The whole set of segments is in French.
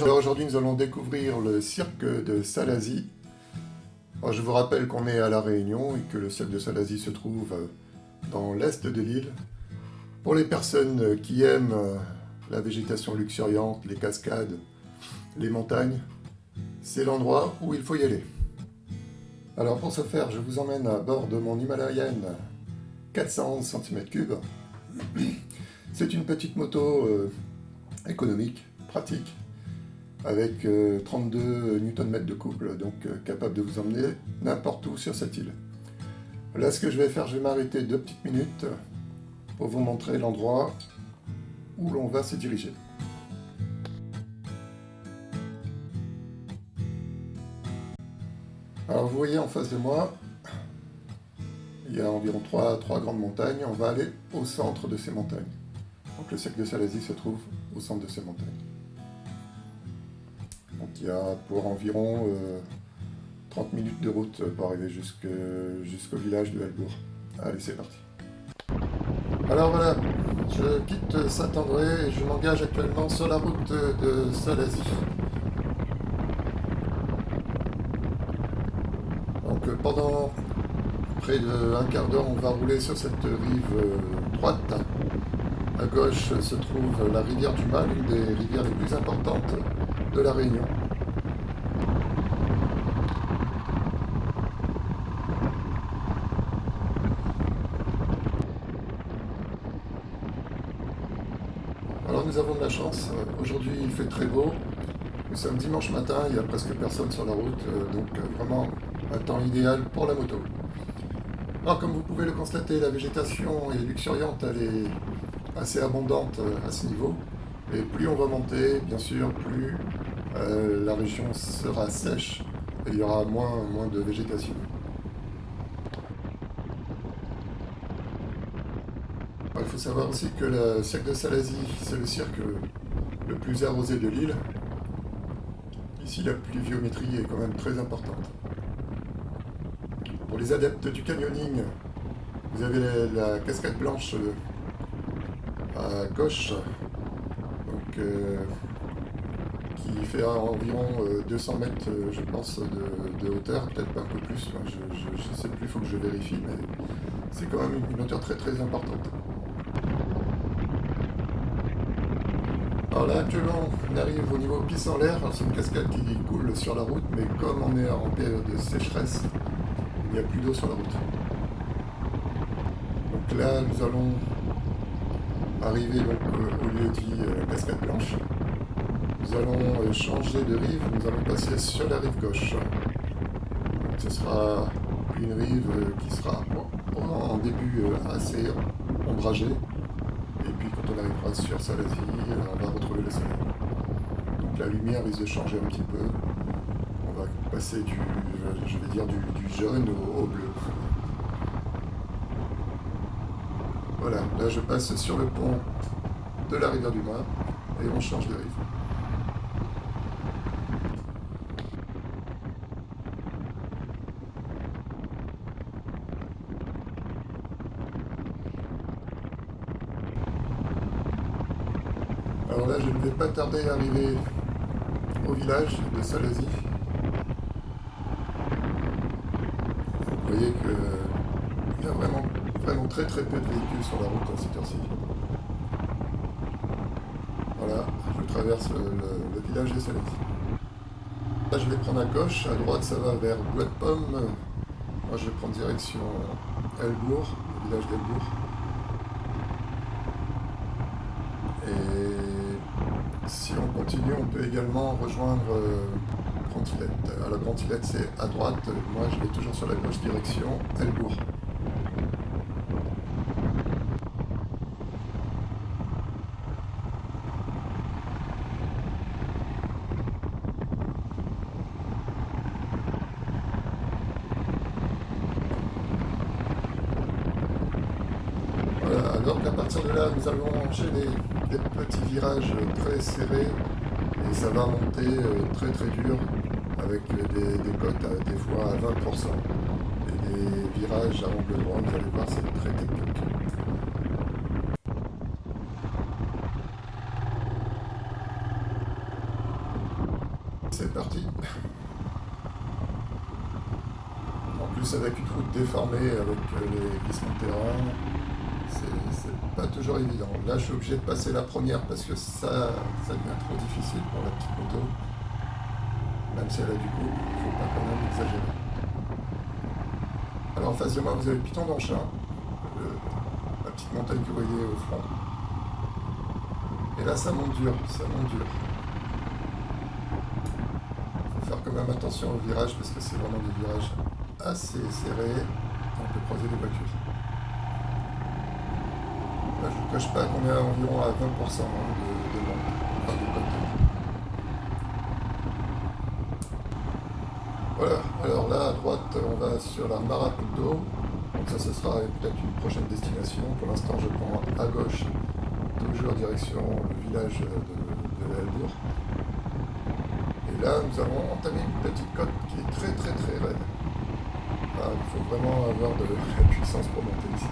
Alors aujourd'hui, nous allons découvrir le cirque de Salazie. Alors, je vous rappelle qu'on est à La Réunion et que le cirque de Salazie se trouve dans l'est de l'île. Pour les personnes qui aiment la végétation luxuriante, les cascades, les montagnes, c'est l'endroit où il faut y aller. Alors pour ce faire, je vous emmène à bord de mon Himalayan 411 cm3. C'est une petite moto économique, pratique, avec 32 Nm de couple, donc capable de vous emmener n'importe où sur cette île. Là, ce que je vais faire, je vais m'arrêter 2 petites minutes pour vous montrer l'endroit où l'on va se diriger. Alors vous voyez en face de moi, il y a environ 3 grandes montagnes. On va aller au centre de ces montagnes. Donc le cirque de Salazie se trouve au centre de ces montagnes. Donc il y a pour environ 30 minutes de route pour arriver jusqu'au village de Helbourg. Allez, c'est parti. Alors voilà, je quitte Saint-André et je m'engage actuellement sur la route de Salazie. Donc pendant près d'un quart d'heure, on va rouler sur cette rive droite. À gauche se trouve la rivière du Mal, une des rivières les plus importantes de La Réunion. Alors nous avons de la chance, aujourd'hui il fait très beau, nous sommes dimanche matin, il n'y a presque personne sur la route, donc vraiment un temps idéal pour la moto. Alors comme vous pouvez le constater, la végétation est luxuriante, elle est assez abondante à ce niveau, et plus on va monter, bien sûr, plus la région sera sèche et il y aura moins de végétation. Il faut savoir aussi que le cirque de Salazie, c'est le cirque le plus arrosé de l'île. Ici, la pluviométrie est quand même très importante. Pour les adeptes du canyoning, vous avez la cascade blanche à gauche, donc, qui fait environ 200 mètres, je pense, de hauteur, peut-être pas un peu plus, je ne sais plus, il faut que je vérifie, mais c'est quand même une hauteur très très importante. Alors là, actuellement, on arrive au niveau pisse en l'air. C'est une cascade qui coule sur la route, mais comme on est en période de sécheresse, il n'y a plus d'eau sur la route. Donc là, nous allons arriver donc, au lieu dit cascade blanche. Nous allons changer de rive, nous allons passer sur la rive gauche. Donc, ce sera une rive qui sera en début assez ombragée. Et puis quand on arrivera sur Salazie, on va retrouver le soleil. Donc la lumière risque de changer un petit peu. On va passer du jaune au bleu. Voilà, là je passe sur le pont de la rivière du Mât et on change de rive. Alors là, je ne vais pas tarder à arriver au village de Salazie. Vous voyez qu'il y a vraiment très peu de véhicules sur la route à cette heure-ci. Voilà, je traverse le village de Salazie. Là, je vais prendre à gauche, à droite, ça va vers Bois de Pomme. Moi, je vais prendre direction Helbourg, le village d'Helbourg. Et si on continue, on peut également rejoindre Grand-Îlette. Alors Grand-Îlette, c'est à droite. Moi, je vais toujours sur la gauche, direction Helbourg. Voilà, alors qu'à partir de là, nous allons enchaîner des petits virages très serrés et ça va monter très dur avec des cotes des fois à 20% et des virages à angle droit, vous allez voir, c'est très technique. C'est parti. En plus avec une route déformée, avec les glissements de terrain, c'est pas toujours évident. Là je suis obligé de passer la première parce que ça devient trop difficile pour la petite moto. Même si elle a du coup, il faut pas quand même exagérer. Alors en face de moi vous avez le Piton d'Anchin, la petite montagne que vous voyez au fond. Et là ça monte dur, ça monte dur. Faut faire quand même attention au virage parce que c'est vraiment des virages assez serrés. On peut croiser les voitures. Là, je ne vous cache pas qu'on est à environ à 20% de vente, enfin de conteneur. Voilà, alors là à droite on va sur la Marapudo, donc ça ce sera peut-être une prochaine destination. Pour l'instant je prends à gauche, toujours direction le village de Helbourg. Et là nous avons entamé une petite côte qui est très très très raide. Ah, il faut vraiment avoir de la puissance pour monter ici.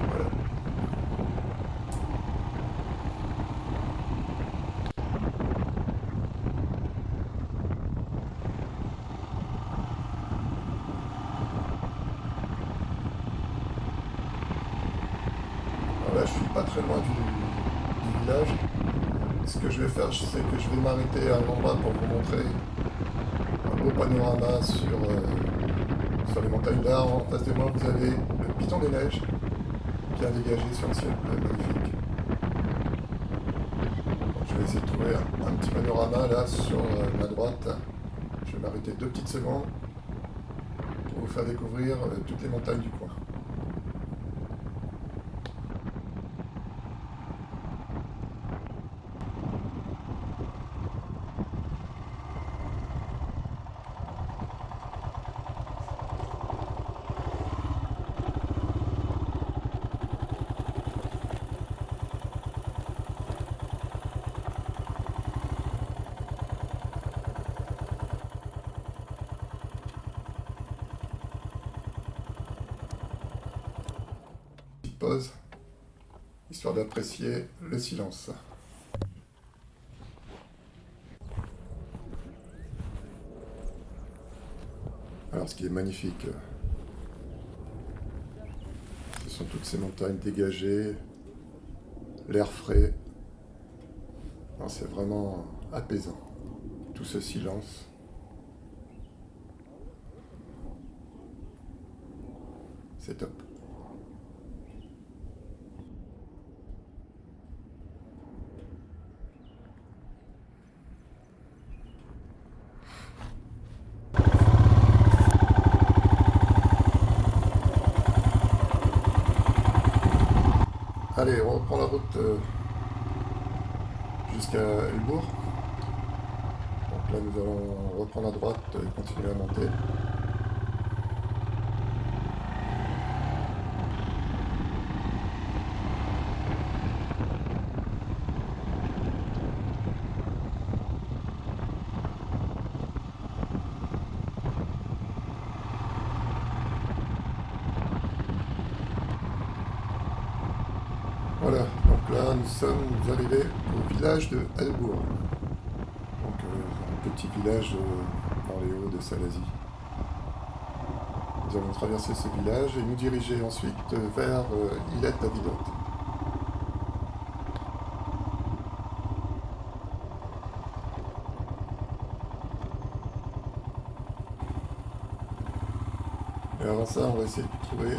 Voilà. Alors là, je suis pas très loin du village. Ce que je vais faire, c'est que je vais m'arrêter à un endroit pour vous montrer un beau panorama sur les montagnes. Là, en face de moi, vous avez le Piton des Neiges qui a dégagé sur le ciel magnifique. Donc, je vais essayer de trouver un petit panorama là sur ma droite. Je vais m'arrêter 2 petites secondes pour vous faire découvrir toutes les montagnes du coin. Pause, histoire d'apprécier le silence. Alors ce qui est magnifique, ce sont toutes ces montagnes dégagées, l'air frais. C'est vraiment apaisant, tout ce silence. C'est top. Allez, on reprend la route jusqu'à Helbourg. Donc là, nous allons reprendre à droite et continuer à monter. Voilà, donc là nous sommes arrivés au village de Helbourg, donc un petit village dans les Hauts de Salazie. Nous allons traverser ce village et nous diriger ensuite vers Ilette-la-Vidotte. Et avant ça, on va essayer de trouver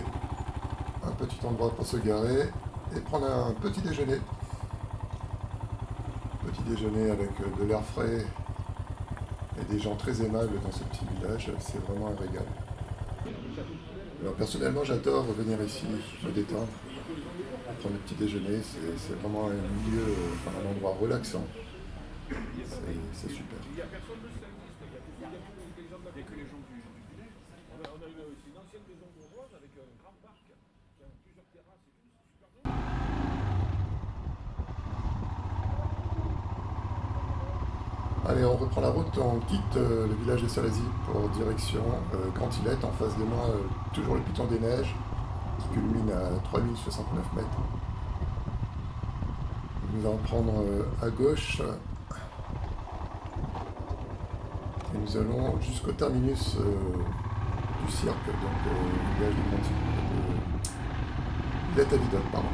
un petit endroit pour se garer et prendre un petit déjeuner. Petit déjeuner avec de l'air frais et des gens très aimables dans ce petit village, c'est vraiment un régal. Alors personnellement j'adore venir ici, me détendre, prendre le petit déjeuner, c'est vraiment un milieu, un endroit relaxant. C'est super. Allez, on reprend la route, on quitte le village de Salazie pour direction Grand Ilette. En face de moi, toujours le Piton des Neiges, qui culmine à 3069 mètres. Nous allons prendre à gauche Et nous allons jusqu'au terminus du cirque, donc village de Villette à Vidocq, pardon.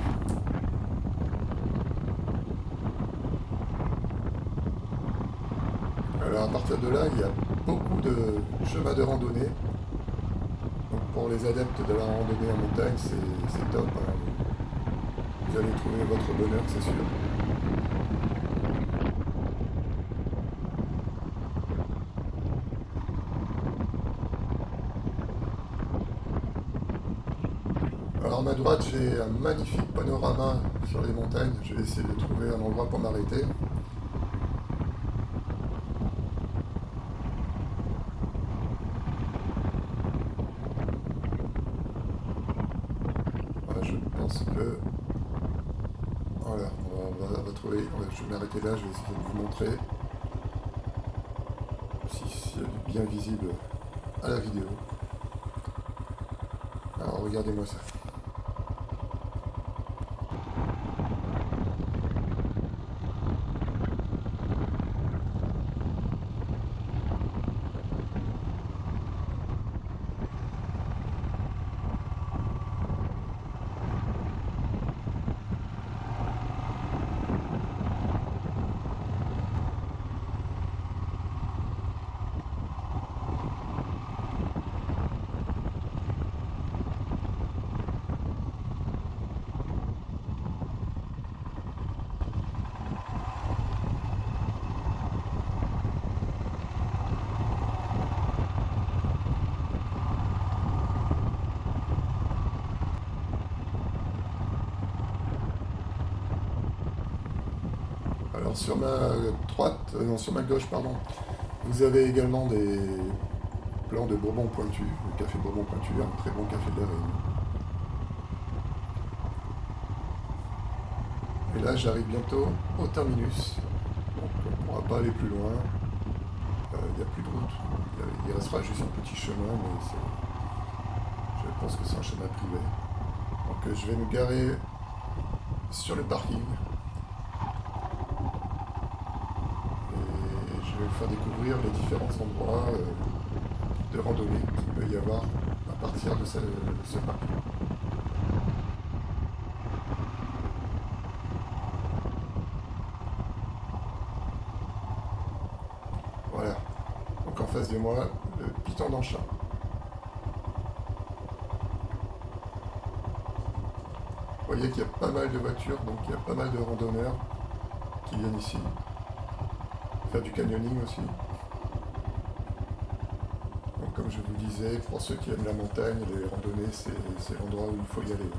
Alors à partir de là, il y a beaucoup de chemins de randonnée. Donc pour les adeptes de la randonnée en montagne, c'est top, hein. Vous allez trouver votre bonheur, c'est sûr. Alors à ma droite, j'ai un magnifique panorama sur les montagnes. Je vais essayer de trouver un endroit pour m'arrêter. Voilà, je pense que... Voilà, on va trouver... Je vais m'arrêter là, je vais essayer de vous montrer si c'est bien visible à la vidéo. Alors regardez-moi ça. Alors sur ma droite, non sur ma gauche pardon, vous avez également des plans de Bourbon Pointu, le café Bourbon Pointu, un très bon café de la Réunion. Et là j'arrive bientôt au terminus, donc on ne pourra pas aller plus loin, il n'y a plus de route, il restera juste un petit chemin, mais je pense que c'est un chemin privé. Donc je vais me garer sur le parking. Je vais vous faire découvrir les différents endroits de randonnée qu'il peut y avoir à partir de ce parc. Voilà, donc en face de moi, le Piton d'Anchin. Vous voyez qu'il y a pas mal de voitures, donc il y a pas mal de randonneurs qui viennent ici. Faire du canyoning aussi. Donc comme je vous disais, pour ceux qui aiment la montagne, les randonnées, c'est l'endroit où il faut y aller.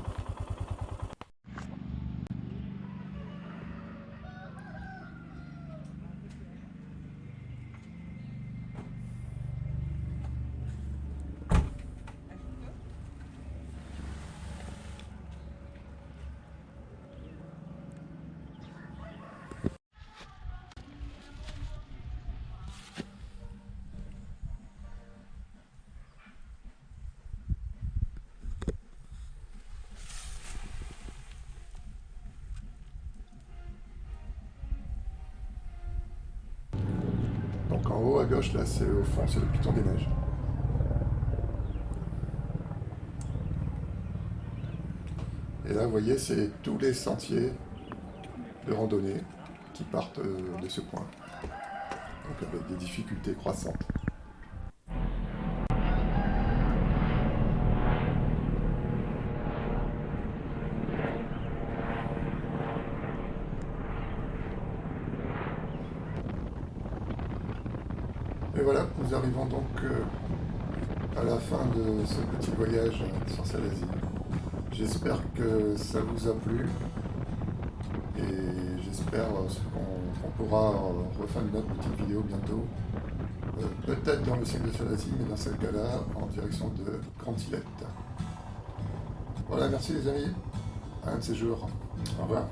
Donc en haut à gauche, là, c'est au fond, c'est le Piton des Neiges. Et là, vous voyez, c'est tous les sentiers de randonnée qui partent de ce point. Donc avec des difficultés croissantes. Et voilà, nous arrivons donc à la fin de ce petit voyage sur Salazie. J'espère que ça vous a plu et j'espère qu'on pourra refaire une autre petite vidéo bientôt. Peut-être dans le cirque de Salazie, mais dans ce cas-là, en direction de Grande-Îlette. Voilà, merci les amis. À un de ces jours. Au revoir.